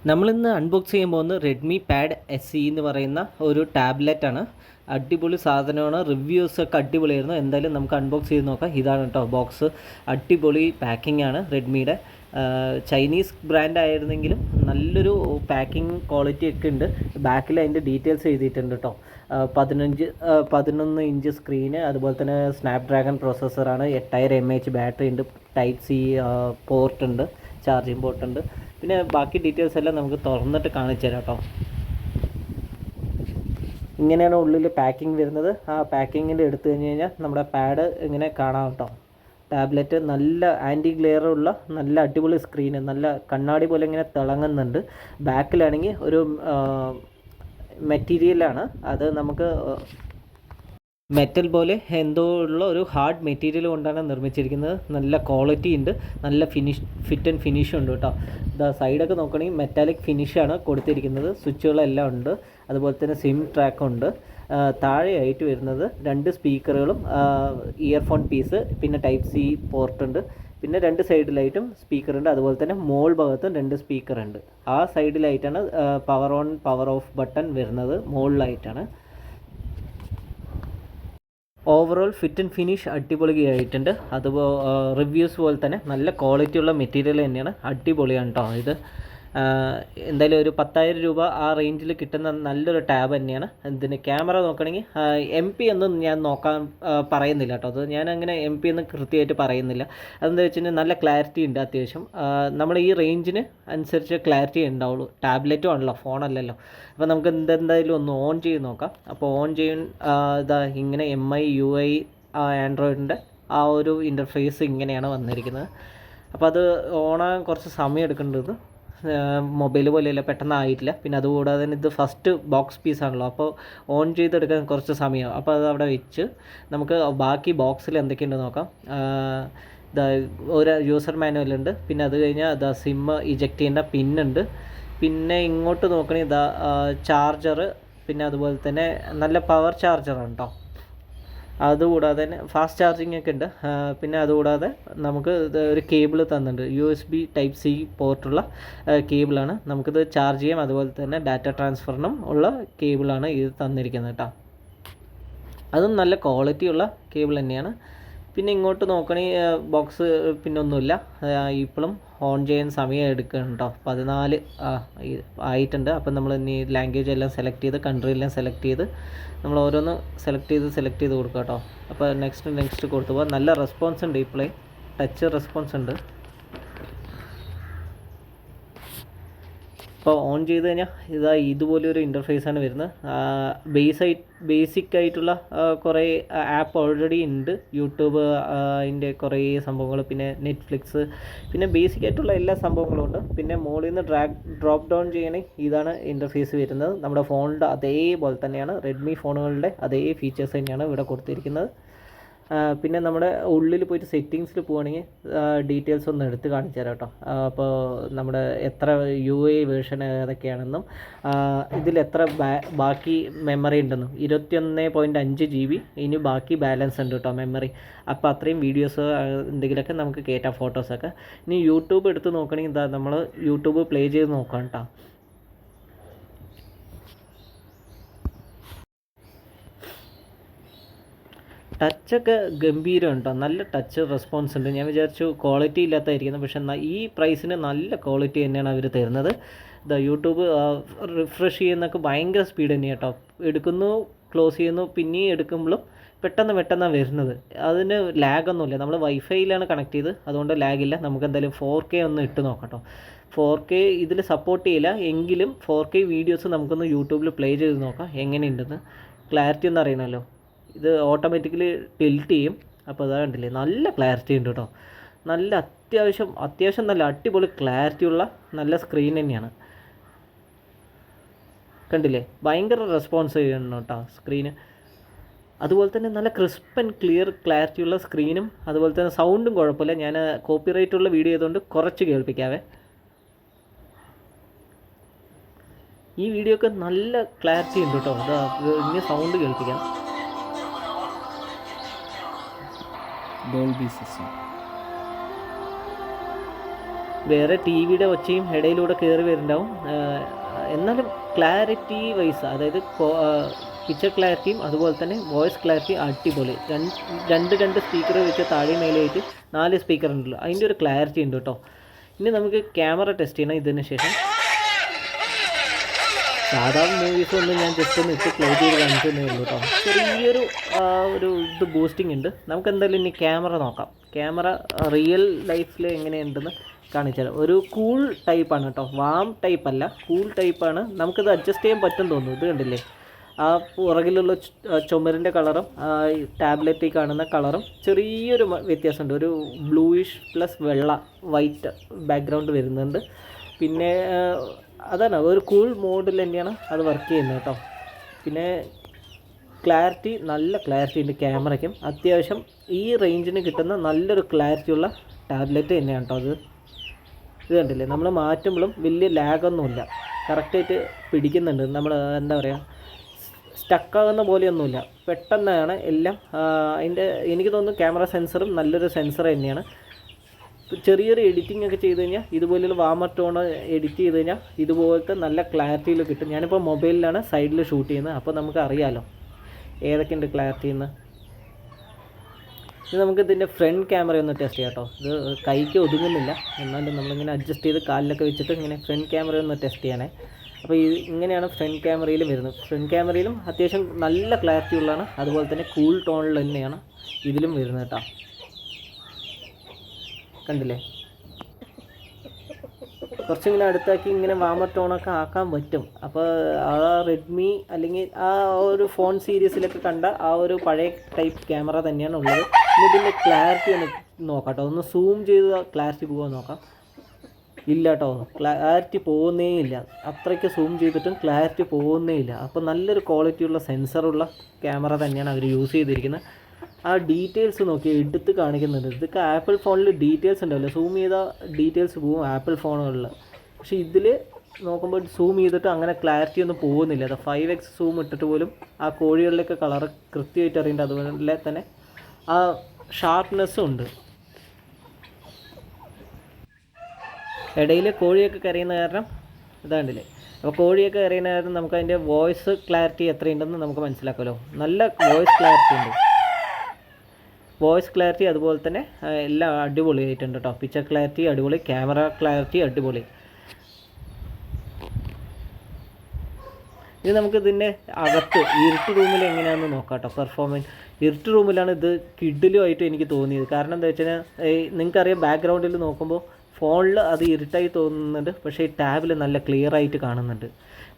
നമ്മളിന്ന് അൺബോക്സ് ചെയ്യാൻ പോകുന്നത് റെഡ്മി പാഡ് SE എന്ന് പറയുന്ന ഒരു ടാബ്ലറ്റാണ്. അടിപൊളി സാധനമാണ്. റിവ്യൂസൊക്കെ അടിപൊളിയായിരുന്നു. എന്തായാലും നമുക്ക് അൺബോക്സ് ചെയ്ത് നോക്കാം. ഇതാണ് കേട്ടോ ബോക്സ്. അടിപൊളി പാക്കിംഗ് ആണ് റെഡ്മിയുടെ. ചൈനീസ് ബ്രാൻഡ് ആയിരുന്നെങ്കിലും നല്ലൊരു പാക്കിംഗ് ക്വാളിറ്റി ഒക്കെ ഉണ്ട്. ബാക്കിൽ അതിൻ്റെ ഡീറ്റെയിൽസ് എഴുതിയിട്ടുണ്ട് കേട്ടോ. 11 ഇഞ്ച് സ്ക്രീന്, അതുപോലെ തന്നെ സ്നാപ്ഡ്രാഗൺ പ്രോസസ്സറാണ്, 8000 mAh ബാറ്ററി ഉണ്ട്, ടൈപ്പ് സി പോർട്ട് ഉണ്ട്, ചാർജിങ് പോർട്ട് ഉണ്ട്. പിന്നെ ബാക്കി ഡീറ്റെയിൽസ് എല്ലാം നമുക്ക് തുറന്നിട്ട് കാണിച്ചു തരാം കേട്ടോ. ഇങ്ങനെയാണ് ഉള്ളിൽ പാക്കിംഗ് വരുന്നത്. ആ പാക്കിങ്ങിൽ എടുത്തു കഴിഞ്ഞ് കഴിഞ്ഞാൽ നമ്മുടെ പാഡ് ഇങ്ങനെ കാണാം കേട്ടോ. ടാബ്ലറ്റ് നല്ല ആൻറ്റി ഗ്ലെയറുള്ള നല്ല അടിപൊളി സ്ക്രീന്, നല്ല കണ്ണാടി പോലെ ഇങ്ങനെ തിളങ്ങുന്നുണ്ട്. ബാക്കിലാണെങ്കിൽ ഒരു മെറ്റീരിയലാണ്, അത് നമുക്ക് മെറ്റൽ പോലെ എന്തോ ഉള്ള ഒരു ഹാർഡ് മെറ്റീരിയൽ കൊണ്ടാണ് നിർമ്മിച്ചിരിക്കുന്നത്. നല്ല ക്വാളിറ്റി ഉണ്ട്, നല്ല ഫിറ്റ് ആൻഡ് ഫിനിഷും ഉണ്ട് കേട്ടോ. സൈഡൊക്കെ നോക്കുകയാണെങ്കിൽ മെറ്റാലിക് ഫിനിഷാണ് കൊടുത്തിരിക്കുന്നത്. സ്വിച്ചുകളെല്ലാം ഉണ്ട്, അതുപോലെ തന്നെ സിം ട്രാക്കും ഉണ്ട്. താഴെയായിട്ട് വരുന്നത് 2 സ്പീക്കറുകളും ഇയർഫോൺ പീസ്, പിന്നെ ടൈപ്പ് സി പോർട്ട് ഉണ്ട്, പിന്നെ 2 സൈഡിലായിട്ടും സ്പീക്കറുണ്ട്. അതുപോലെ തന്നെ മോൾ ഭാഗത്തും 2 സ്പീക്കറുണ്ട്. ആ സൈഡിലായിട്ടാണ് power on power off button വരുന്നത്, മുകളിലായിട്ടാണ്. ഓവറോൾ ഫിറ്റ് ആൻഡ് ഫിനിഷ് അടിപൊളിയായിട്ടുണ്ട്. അതുപോലെ റിവ്യൂസ് പോലെ തന്നെ നല്ല ക്വാളിറ്റിയുള്ള മെറ്റീരിയൽ തന്നെയാണ്. അടിപൊളിയാണ് കേട്ടോ ഇത്. എന്തായാലും ഒരു 10,000 രൂപ ആ റേഞ്ചിൽ കിട്ടുന്ന നല്ലൊരു ടാബ് തന്നെയാണ്. ഇതിന് ക്യാമറ നോക്കുകയാണെങ്കിൽ MP ഒന്നും ഞാൻ നോക്കാൻ പറയുന്നില്ല കേട്ടോ. അത് ഞാൻ അങ്ങനെ MP ഒന്നും കൃത്യമായിട്ട് പറയുന്നില്ല. അതെന്താ വെച്ച് കഴിഞ്ഞാൽ നല്ല ക്ലാരിറ്റി ഉണ്ട് അത്യാവശ്യം. നമ്മൾ ഈ റേഞ്ചിന് അനുസരിച്ച് ക്ലാരിറ്റി ഉണ്ടാവുള്ളൂ. ടാബ്ലറ്റും ആണല്ലോ, ഫോണല്ലല്ലോ. അപ്പോൾ നമുക്ക് എന്തായാലും ഒന്ന് ഓൺ ചെയ്ത് നോക്കാം. അപ്പോൾ ഓൺ ചെയ്യാൻ ഇതാ ഇങ്ങനെ MI UI ആൻഡ്രോയിഡിൻ്റെ ആ ഒരു ഇൻ്റർഫേസ് ഇങ്ങനെയാണ് വന്നിരിക്കുന്നത്. അപ്പോൾ അത് ഓണാകാൻ കുറച്ച് സമയം എടുക്കേണ്ടത്. മൊബൈൽ പോലെയല്ല, പെട്ടെന്ന് ആയിട്ടില്ല. പിന്നെ അതുകൂടാതെ തന്നെ ഇത് ഫസ്റ്റ് ബോക്സ് പീസാണല്ലോ, അപ്പോൾ ഓൺ ചെയ്തെടുക്കാൻ കുറച്ച് സമയമാകും. അപ്പോൾ അത് അവിടെ വെച്ച് നമുക്ക് ബാക്കി ബോക്സിൽ എന്തൊക്കെയുണ്ടെന്ന് നോക്കാം. ഒരു യൂസർ മാനുവൽ ഉണ്ട്, പിന്നെ അത് കഴിഞ്ഞാൽ സിം ഇജക്റ്റ് ചെയ്യേണ്ട പിന്നുണ്ട്, പിന്നെ ഇങ്ങോട്ട് നോക്കണമെങ്കിൽ ചാർജർ, പിന്നെ അതുപോലെ തന്നെ നല്ല പവർ ചാർജറാണ് കേട്ടോ. അതുകൂടാതെ തന്നെ ഫാസ്റ്റ് ചാർജിങ് ഒക്കെ ഉണ്ട്. പിന്നെ അതുകൂടാതെ നമുക്ക് ഒരു കേബിൾ തന്നിട്ടുണ്ട്, USB ടൈപ്പ് സി പോർട്ടുള്ള കേബിളാണ്. നമുക്കിത് ചാർജ് ചെയ്യാം. അതുപോലെ തന്നെ ഡാറ്റ ട്രാൻസ്ഫറിനും ഉള്ള കേബിളാണ് ഇത് തന്നിരിക്കുന്നത് കേട്ടോ. അതും നല്ല ക്വാളിറ്റിയുള്ള കേബിൾ തന്നെയാണ്. പിന്നെ ഇങ്ങോട്ട് നോക്കണമെങ്കിൽ ബോക്സ് പിന്നെ ഒന്നുമില്ല. ഇപ്പോഴും ഓൺ ചെയ്യാൻ സമയം എടുക്കണം കേട്ടോ. 14 ആയിട്ടുണ്ട്. അപ്പം നമ്മൾ ഇനി ലാംഗ്വേജ് എല്ലാം സെലക്ട് ചെയ്ത്, കൺട്രി എല്ലാം സെലക്ട് ചെയ്ത്, നമ്മൾ ഓരോന്ന് സെലക്ട് ചെയ്ത് കൊടുക്കുക കേട്ടോ. അപ്പോൾ നെക്സ്റ്റ് കൊടുത്തു പോകാം. നല്ല റെസ്പോൺസ് ഉണ്ട്, ഇപ്പോഴേ ടച്ച് റെസ്പോൺസ് ഉണ്ട്. അപ്പോൾ ഓൺ ചെയ്ത് കഴിഞ്ഞാൽ ഇതുപോലൊരു ഇൻ്റർഫേസാണ് വരുന്നത്. ബേസിക് ആയിട്ടുള്ള കുറേ ആപ്പ് ഓൾറെഡി ഉണ്ട്. യൂട്യൂബ്, അതിൻ്റെ കുറേ സംഭവങ്ങൾ, പിന്നെ നെറ്റ്ഫ്ലിക്സ്, പിന്നെ ബേസിക് ആയിട്ടുള്ള എല്ലാ സംഭവങ്ങളും ഉണ്ട്. പിന്നെ മുകളിൽ നിന്ന് ഡ്രോപ്പ് ഡൗൺ ചെയ്യണേ ഇതാണ് ഇൻ്റർഫേസ് വരുന്നത്. നമ്മുടെ ഫോണിൻ്റെ അതേപോലെ തന്നെയാണ്, റെഡ്മി ഫോണുകളുടെ അതേ ഫീച്ചേഴ്സ് തന്നെയാണ് ഇവിടെ കൊടുത്തിരിക്കുന്നത്. പിന്നെ നമ്മുടെ ഉള്ളിൽ പോയിട്ട് സെറ്റിങ്സിൽ പോവുകയാണെങ്കിൽ ഡീറ്റെയിൽസ് ഒന്ന് എടുത്ത് കാണിച്ചു തരാം കേട്ടോ. അപ്പോൾ നമ്മുടെ എത്ര UI വേർഷൻ ഏതൊക്കെയാണെന്നും ഇതിൽ എത്ര ബാക്കി മെമ്മറി ഉണ്ടെന്നും, 21.5 GB ഇനി ബാക്കി ബാലൻസ് ഉണ്ട് കേട്ടോ മെമ്മറി. അപ്പോൾ അത്രയും വീഡിയോസ് എന്തെങ്കിലുമൊക്കെ നമുക്ക് കയറ്റാം, ഫോട്ടോസൊക്കെ. ഇനി യൂട്യൂബ് എടുത്ത് നോക്കുകയാണെങ്കിൽ നമ്മൾ യൂട്യൂബ് പ്ലേ ചെയ്ത് നോക്കാം കേട്ടോ. ടച്ചൊക്കെ ഗംഭീരം ഉണ്ടോ, നല്ല ടച്ച് റെസ്പോൺസ് ഉണ്ട്. ഞാൻ വിചാരിച്ചു ക്വാളിറ്റി ഇല്ലാത്തതായിരിക്കുന്നത്, പക്ഷേ ഈ പ്രൈസിന് നല്ല ക്വാളിറ്റി തന്നെയാണ് അവർ തരുന്നത്. യൂട്യൂബ് റിഫ്രഷ് ചെയ്യുന്നതൊക്കെ ഭയങ്കര സ്പീഡ് തന്നെയാണ് കേട്ടോ. എടുക്കുന്നു, ക്ലോസ് ചെയ്യുന്നു, പിന്നെയും എടുക്കുമ്പോഴും പെട്ടെന്ന് വരുന്നത്. അതിന് ലാഗൊന്നുമില്ല. നമ്മൾ വൈഫൈയിലാണ് കണക്ട് ചെയ്ത്, അതുകൊണ്ട് ലാഗില്ല. നമുക്ക് എന്തായാലും 4K ഒന്ന് ഇട്ട് നോക്കാം കേട്ടോ. 4K ഇതിൽ സപ്പോർട്ട് ചെയ്യില്ല, എങ്കിലും 4K വീഡിയോസ് നമുക്കൊന്ന് യൂട്യൂബിൽ പ്ലേ ചെയ്ത് നോക്കാം എങ്ങനെയുണ്ടെന്ന്. ക്ലാരിറ്റി ഒന്ന് അറിയണമല്ലോ. ഇത് ഓട്ടോമാറ്റിക്കലി ടിൽറ്റ് ചെയ്യും. അപ്പോൾ അതാ കണ്ടില്ലേ, നല്ല ക്ലാരിറ്റി ഉണ്ട് കേട്ടോ. നല്ല അത്യാവശ്യം നല്ല അടിപൊളി ക്ലാരിറ്റിയുള്ള നല്ല സ്ക്രീൻ തന്നെയാണ്. കണ്ടില്ലേ, ഭയങ്കര റെസ്പോൺസ് ചെയ്യണം കേട്ടോ സ്ക്രീന്. അതുപോലെ തന്നെ നല്ല ക്രിസ്പ് ആൻഡ് ക്ലിയർ ക്ലാരിറ്റിയുള്ള സ്ക്രീനും, അതുപോലെ തന്നെ സൗണ്ടും കുഴപ്പമില്ല. ഞാൻ കോപ്പിറൈറ്റുള്ള വീഡിയോ ആയതുകൊണ്ട് കുറച്ച് കേൾപ്പിക്കാവേ. ഈ വീഡിയോക്ക് നല്ല ക്ലാരിറ്റി ഉണ്ട് കേട്ടോ. ഇനി സൗണ്ട് കേൾപ്പിക്കാം. Dolby System. വേറെ ടി വിയുടെ ഒച്ചയും ഇടയിലൂടെ കയറി വരുന്നുണ്ടാവും. എന്നാലും ക്ലാരിറ്റി വൈസ്, അതായത് പിക്ചർ ക്ലാരിറ്റിയും അതുപോലെ തന്നെ വോയിസ് ക്ലാരിറ്റി അടിപൊളി. രണ്ട് സ്പീക്കർ വെച്ച് താഴെ മേലെയായിട്ട് 4 സ്പീക്കർ ഉണ്ടല്ലോ, അതിൻ്റെ ഒരു ക്ലാരിറ്റി ഉണ്ട് കേട്ടോ. ഇനി നമുക്ക് ക്യാമറ ടെസ്റ്റ് ചെയ്യണം. ഇതിന് ശേഷം സാധാരണ മൂവീസൊന്നും ഞാൻ ജസ്റ്റ് ഒന്ന് ഇട്ട് പ്ലേ ചെയ്ത് കാണിച്ചതേ ഉള്ളൂ കേട്ടോ. ചെറിയൊരു ഇത് ബൂസ്റ്റിംഗ് ഉണ്ട്. നമുക്ക് എന്തായാലും ഇനി ക്യാമറ നോക്കാം. ക്യാമറ റിയൽ ലൈഫിൽ എങ്ങനെയുണ്ടെന്ന് കാണിച്ചാൽ ഒരു കൂൾ ടൈപ്പാണ് കേട്ടോ, വാം ടൈപ്പല്ല, കൂൾ ടൈപ്പാണ്. നമുക്കിത് അഡ്ജസ്റ്റ് ചെയ്യാൻ പറ്റും തോന്നുന്നു. ഇത് കണ്ടില്ലേ, ആ പുറകിലുള്ള ചുമരിൻ്റെ കളറും ടാബ്ലറ്റിൽ കാണുന്ന കളറും ചെറിയൊരു വ്യത്യാസമുണ്ട്. ഒരു ബ്ലൂയിഷ് പ്ലസ് വെള്ള വൈറ്റ് ബാക്ക്ഗ്രൗണ്ട് വരുന്നുണ്ട്. പിന്നെ അതാണ് ഒരു കൂൾ മോഡിൽ തന്നെയാണ് അത് വർക്ക് ചെയ്യുന്നത് കേട്ടോ. പിന്നെ ക്ലാരിറ്റി, നല്ല ക്ലാരിറ്റി ഉണ്ട് ക്യാമറയ്ക്കും. അത്യാവശ്യം ഈ റേഞ്ചിന് കിട്ടുന്ന നല്ലൊരു ക്ലാരിറ്റിയുള്ള ടാബ്ലറ്റ് തന്നെയാണ് കേട്ടോ അത്. ഇത് കണ്ടില്ലേ, നമ്മൾ മാറ്റുമ്പോഴും വലിയ ലാഗൊന്നുമില്ല, കറക്റ്റായിട്ട് പിടിക്കുന്നുണ്ട്. നമ്മൾ എന്താ പറയുക, സ്റ്റക്കാകുന്ന പോലെയൊന്നുമില്ല, പെട്ടെന്നാണ് എല്ലാം. അതിൻ്റെ എനിക്ക് തോന്നുന്നു ക്യാമറ സെൻസറും നല്ലൊരു സെൻസർ തന്നെയാണ്. ചെറിയൊരു എഡിറ്റിംഗ് ഒക്കെ ചെയ്ത് കഴിഞ്ഞാൽ ഇതുപോലെയുള്ള വാമർ ടോൺ എഡിറ്റ് ചെയ്ത് കഴിഞ്ഞാൽ ഇതുപോലത്തെ നല്ല ക്ലാരിറ്റിയിൽ കിട്ടും. ഞാനിപ്പോൾ മൊബൈലിലാണ് സൈഡിൽ ഷൂട്ട് ചെയ്യുന്നത്, അപ്പോൾ നമുക്ക് അറിയാമല്ലോ ഏതൊക്കെയുണ്ട് ക്ലാരിറ്റി എന്ന്. ഇത് നമുക്ക് ഇതിൻ്റെ ഫ്രണ്ട് ക്യാമറ ഒന്ന് ടെസ്റ്റ് ചെയ്യാം കേട്ടോ. ഇത് കൈക്ക് ഒതുങ്ങുന്നില്ല, എന്നാലും നമ്മളിങ്ങനെ അഡ്ജസ്റ്റ് ചെയ്ത് കാലിലൊക്കെ വെച്ചിട്ട് ഇങ്ങനെ ഫ്രണ്ട് ക്യാമറ ഒന്ന് ടെസ്റ്റ് ചെയ്യണേ. അപ്പോൾ ഇങ്ങനെയാണ് ഫ്രണ്ട് ക്യാമറയിലും വരുന്നത്. ഫ്രണ്ട് ക്യാമറയിലും അത്യാവശ്യം നല്ല ക്ലാരിറ്റി ഉള്ളതാണ്, അതുപോലെ തന്നെ കൂൾ ടോണിൽ തന്നെയാണ് ഇതിലും വരുന്നത് കേട്ടോ. കണ്ടില്ലേ, കുറച്ചിങ്ങനെ അടുത്താക്കി ഇങ്ങനെ വാമർ ടോണൊക്കെ ആക്കാൻ പറ്റും. അപ്പോൾ ആ റെഡ്മി അല്ലെങ്കിൽ ആ ഒരു ഫോൺ സീരീസിലൊക്കെ കണ്ട ആ ഒരു പഴയ ടൈപ്പ് ക്യാമറ തന്നെയാണ് ഉള്ളത്. ഇനി ഇതിൻ്റെ ക്ലാരിറ്റി ഒന്ന് നോക്കാം കേട്ടോ. ഒന്ന് സൂം ചെയ്ത് ക്ലാരിറ്റി പോകാൻ നോക്കാം. ഇല്ല കേട്ടോ, ക്ലാരിറ്റി പോകുന്നേ ഇല്ല. അത്രയ്ക്ക് സൂം ചെയ്തിട്ടും ക്ലാരിറ്റി പോകുന്നേ ഇല്ല. അപ്പോൾ നല്ലൊരു ക്വാളിറ്റിയുള്ള സെൻസറുള്ള ക്യാമറ തന്നെയാണ് അവർ യൂസ് ചെയ്തിരിക്കുന്നത്. ആ ഡീറ്റെയിൽസ് നോക്കി എടുത്ത് കാണിക്കുന്നുണ്ട്. ഇതൊക്കെ ആപ്പിൾ ഫോണിൽ ഡീറ്റെയിൽസ് ഉണ്ടാവില്ല, സൂം ചെയ്താൽ ഡീറ്റെയിൽസ് പോകും ആപ്പിൾ ഫോണുകളിൽ. പക്ഷേ ഇതിൽ നോക്കുമ്പോൾ സൂം ചെയ്തിട്ട് അങ്ങനെ ക്ലാരിറ്റി ഒന്നും പോകുന്നില്ല. അത് 5x സൂം ഇട്ടിട്ട് പോലും ആ കോഴികളിലൊക്കെ കളർ കൃത്യമായിട്ട് അറിയേണ്ട. അതുപോലെ തന്നെ ആ ഷാർപ്നെസ്സും ഉണ്ട്. ഇടയിൽ കോഴിയൊക്കെ കരയുന്ന കാരണം ഇതാണ്ടില്ലേ. അപ്പോൾ കോഴിയൊക്കെ കരയുന്ന കാരണം നമുക്ക് അതിൻ്റെ വോയിസ് ക്ലാരിറ്റി എത്രയുണ്ടെന്ന് നമുക്ക് മനസ്സിലാക്കുമല്ലോ. നല്ല വോയിസ് ക്ലാരിറ്റി ഉണ്ട്. വോയിസ് ക്ലാരിറ്റി അതുപോലെ തന്നെ എല്ലാം അടിപൊളിയായിട്ടുണ്ട് കേട്ടോ. പിക്ചർ ക്ലാരിറ്റി അടിപൊളി, ക്യാമറ ക്ലാരിറ്റി അടിപൊളി. ഇനി നമുക്ക് ഇതിൻ്റെ അകത്ത് ഇരുട്ട് റൂമിൽ എങ്ങനെയാണെന്ന് നോക്കാം കേട്ടോ. പെർഫോമൻസ് ഇരുട്ട് റൂമിലാണ് ഇത് കിഡിലുമായിട്ട് എനിക്ക് തോന്നിയത്. കാരണം എന്താ വെച്ച് കഴിഞ്ഞാൽ നിങ്ങൾക്കറിയാം, ബാക്ക്ഗ്രൗണ്ടിൽ നോക്കുമ്പോൾ ഫോണിൽ അത് ഇരുട്ടായി തോന്നുന്നുണ്ട്, പക്ഷേ ഈ ടാബിൽ നല്ല ക്ലിയർ ആയിട്ട് കാണുന്നുണ്ട്.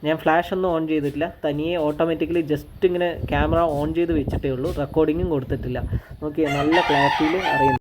ഞാൻ ഫ്ലാഷ് ഒന്നും ഓൺ ചെയ്തിട്ടില്ല, തനിയെ ഓട്ടോമാറ്റിക്കലി ജസ്റ്റ് ഇങ്ങനെ ക്യാമറ ഓൺ ചെയ്ത് വെച്ചിട്ടേ ഉള്ളൂ. റെക്കോർഡിങ്ങും കൊടുത്തിട്ടില്ല. നോക്കിയാൽ നല്ല ക്ലാരിറ്റിയിൽ അറിയുന്നു.